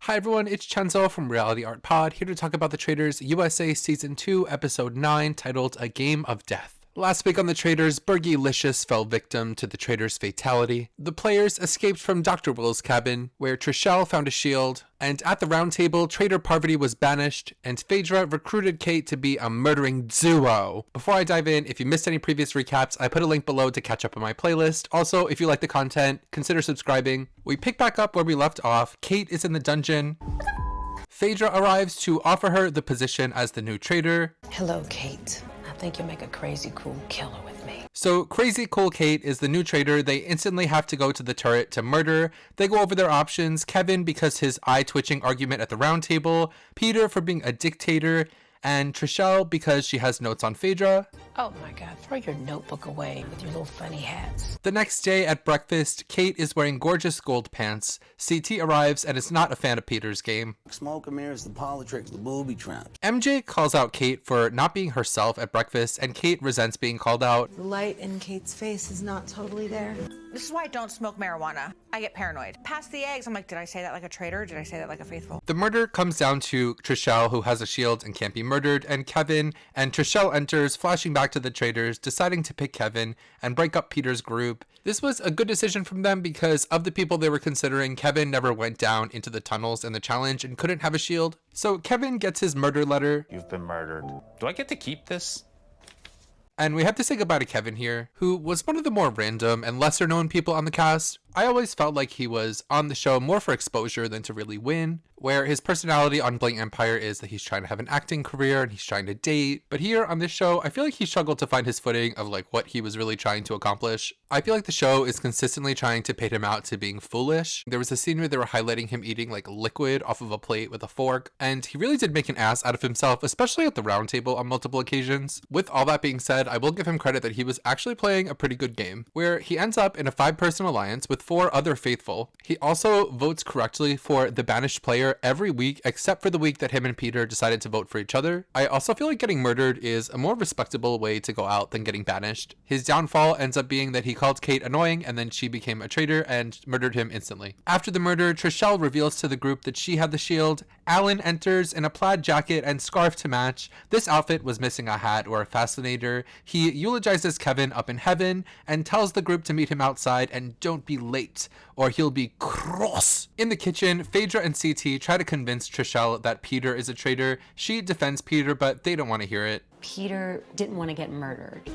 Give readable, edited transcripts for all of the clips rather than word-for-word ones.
Hi everyone, it's Chenzo from Reality Art Pod, here to talk about the Traitors USA Season 2, Episode 9, titled A Game of Death. Last week on the Traitors, Bergie-licious fell victim to the Traitors' fatality. The players escaped from Dr. Will's cabin, where Trishelle found a shield, and at the round table, Traitor Parvati was banished, and Phaedra recruited Kate to be a murdering duo. Before I dive in, if you missed any previous recaps, I put a link below to catch up on my playlist. Also, if you like the content, consider subscribing. We pick back up where we left off. Kate is in the dungeon. Phaedra arrives to offer her the position as the new traitor. Hello, Kate. I think you'll make a crazy cool killer with me. So Crazy Cool Kate is the new traitor. They instantly have to go to the turret to murder. They go over their options. Kevin because his eye-twitching argument at the round table. Peter for being a dictator. And Trishelle because she has notes on Phaedra. Oh my God, throw your notebook away with your little funny hats. The next day at breakfast, Kate is wearing gorgeous gold pants. CT arrives and is not a fan of Peter's game. Smoke and mirrors, the politics, the booby trap. MJ calls out Kate for not being herself at breakfast, and Kate resents being called out. The light in Kate's face is not totally there. This is why I don't smoke marijuana. I get paranoid. Pass the eggs. I'm like, did I say that like a traitor? Did I say that like a faithful? The murder comes down to Trishelle, who has a shield and can't be murdered, and Kevin, and Trishelle enters, flashing back to the traitors, deciding to pick Kevin and break up Peter's group. This was a good decision from them because of the people they were considering, Kevin never went down into the tunnels in the challenge and couldn't have a shield. So Kevin gets his murder letter. You've been murdered. Do I get to keep this? And we have to say goodbye to Kevin here, who was one of the more random and lesser known people on the cast. I always felt like he was on the show more for exposure than to really win, where his personality on Blank Empire is that he's trying to have an acting career and he's trying to date. But here on this show, I feel like he struggled to find his footing of like what he was really trying to accomplish. I feel like the show is consistently trying to paint him out to being foolish. There was a scene where they were highlighting him eating like liquid off of a plate with a fork, and he really did make an ass out of himself, especially at the round table on multiple occasions. With all that being said, I will give him credit that he was actually playing a pretty good game, where he ends up in a 5-person alliance with 4 other faithful. He also votes correctly for the banished player every week except for the week that him and Peter decided to vote for each other. I also feel like getting murdered is a more respectable way to go out than getting banished. His downfall ends up being that he called Kate annoying and then she became a traitor and murdered him instantly. After the murder, Trishelle reveals to the group that she had the shield. Alan enters in a plaid jacket and scarf to match. This outfit was missing a hat or a fascinator. He eulogizes Kevin up in heaven and tells the group to meet him outside and don't be late or he'll be cross. In the kitchen, Phaedra and CT try to convince Trishelle that Peter is a traitor. She defends Peter, but they don't want to hear it. Peter didn't want to get murdered.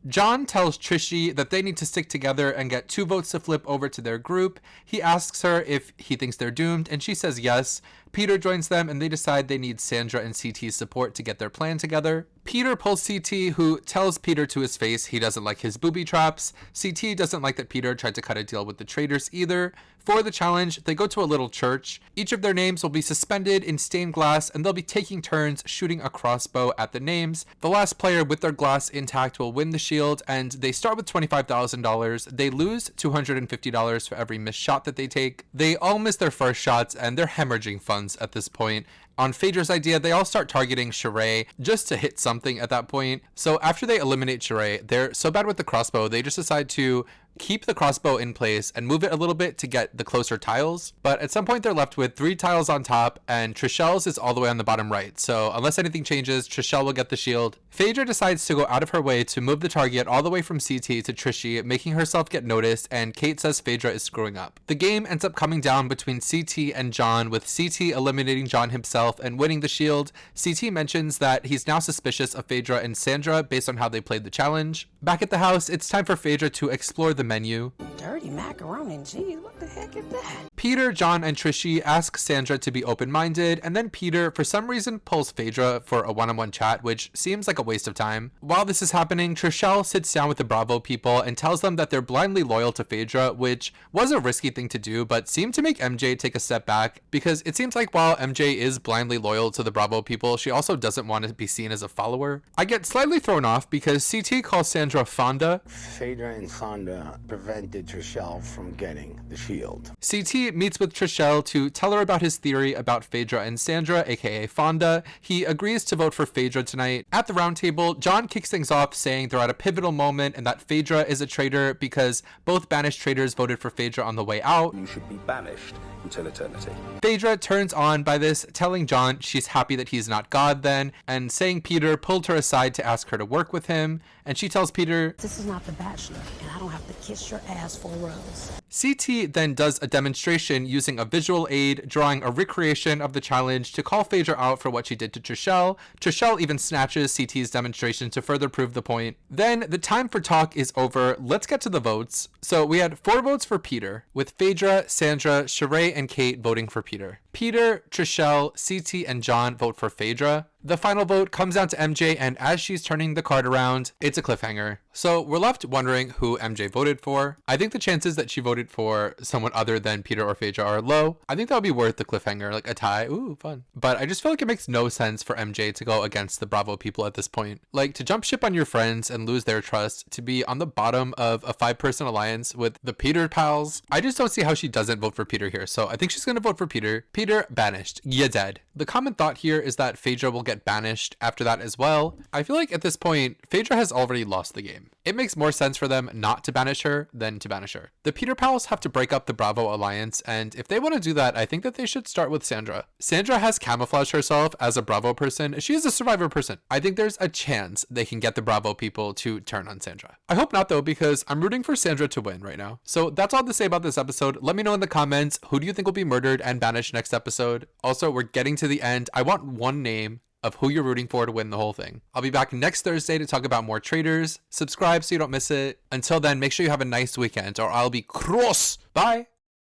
John tells Trishy that they need to stick together and get 2 votes to flip over to their group. He asks her if he thinks they're doomed, and she says yes. Peter joins them, and they decide they need Sandra and CT's support to get their plan together. Peter pulls CT, who tells Peter to his face he doesn't like his booby traps. CT doesn't like that Peter tried to cut a deal with the traitors either. For the challenge, they go to a little church. Each of their names will be suspended in stained glass, and they'll be taking turns shooting a crossbow at the names. The last player with their glass intact will win the shield, and they start with $25,000. They lose $250 for every missed shot that they take. They all miss their first shots, and they're hemorrhaging funds at this point. On Phaedra's idea, they all start targeting Sheree just to hit something at that point. So after they eliminate Sheree, they're so bad with the crossbow, they just decide to keep the crossbow in place and move it a little bit to get the closer tiles. But at some point they're left with 3 tiles on top and Trishelle's is all the way on the bottom right. So unless anything changes, Trishelle will get the shield. Phaedra decides to go out of her way to move the target all the way from CT to Trishy, making herself get noticed, and Kate says Phaedra is screwing up. The game ends up coming down between CT and John, with CT eliminating John himself and winning the shield. CT mentions that he's now suspicious of Phaedra and Sandra based on how they played the challenge. Back at the house, it's time for Phaedra to explore the menu. Dirty macaroni and cheese, what the heck is that? Peter, John, and Trishy ask Sandra to be open-minded, and then Peter, for some reason, pulls Phaedra for a one-on-one chat, which seems like a waste of time. While this is happening, Trishelle sits down with the Bravo people and tells them that they're blindly loyal to Phaedra, which was a risky thing to do, but seemed to make MJ take a step back, because it seems like while MJ is blindly loyal to the Bravo people, she also doesn't want to be seen as a follower. I get slightly thrown off because CT calls Sandra Fonda. Phaedra and Fonda prevented Trishelle from getting the shield. CT meets with Trishelle to tell her about his theory about Phaedra and Sandra, aka Fonda. He agrees to vote for Phaedra tonight. At the round table, John kicks things off saying they're at a pivotal moment and that Phaedra is a traitor because both banished traitors voted for Phaedra on the way out. You should be banished until eternity. Phaedra turns on by this, telling John she's happy that he's not God then, and saying Peter pulled her aside to ask her to work with him, and she tells Peter, This is not The Bachelor, and I don't have to kiss your ass for a rose. CT then does a demonstration using a visual aid, drawing a recreation of the challenge to call Phaedra out for what she did to Trishelle. Trishelle even snatches CT's demonstration to further prove the point. Then the time for talk is over. Let's get to the votes. So we had 4 votes for Peter, with Phaedra, Sandra, Sheree, and Kate voting for Peter. Peter, Trishelle, CT, and John vote for Phaedra. The final vote comes down to MJ, and as she's turning the card around, it's a cliffhanger. So we're left wondering who MJ voted for. I think the chances that she voted for someone other than Peter or Phaedra are low. I think that would be worth the cliffhanger, like a tie. Ooh, fun. But I just feel like it makes no sense for MJ to go against the Bravo people at this point. Like, to jump ship on your friends and lose their trust, to be on the bottom of a 5-person alliance with the Peter pals. I just don't see how she doesn't vote for Peter here. So I think she's going to vote for Peter. Peter, banished. You dead. The common thought here is that Phaedra will get banished after that as well. I feel like at this point, Phaedra has already lost the game. It makes more sense for them not to banish her than to banish her. The Peter pals have to break up the Bravo alliance, and if they want to do that, I think that they should start with Sandra. Sandra has camouflaged herself as a Bravo person. She is a Survivor person. I think there's a chance they can get the Bravo people to turn on Sandra. I hope not though, because I'm rooting for Sandra to win right now. So that's all to say about this episode. Let me know in the comments, who do you think will be murdered and banished next episode? Also, we're getting to the end. I want one name of who you're rooting for to win the whole thing. I'll be back next Thursday to talk about more Traitors. Subscribe so you don't miss it. Until then, make sure you have a nice weekend or I'll be cross. Bye.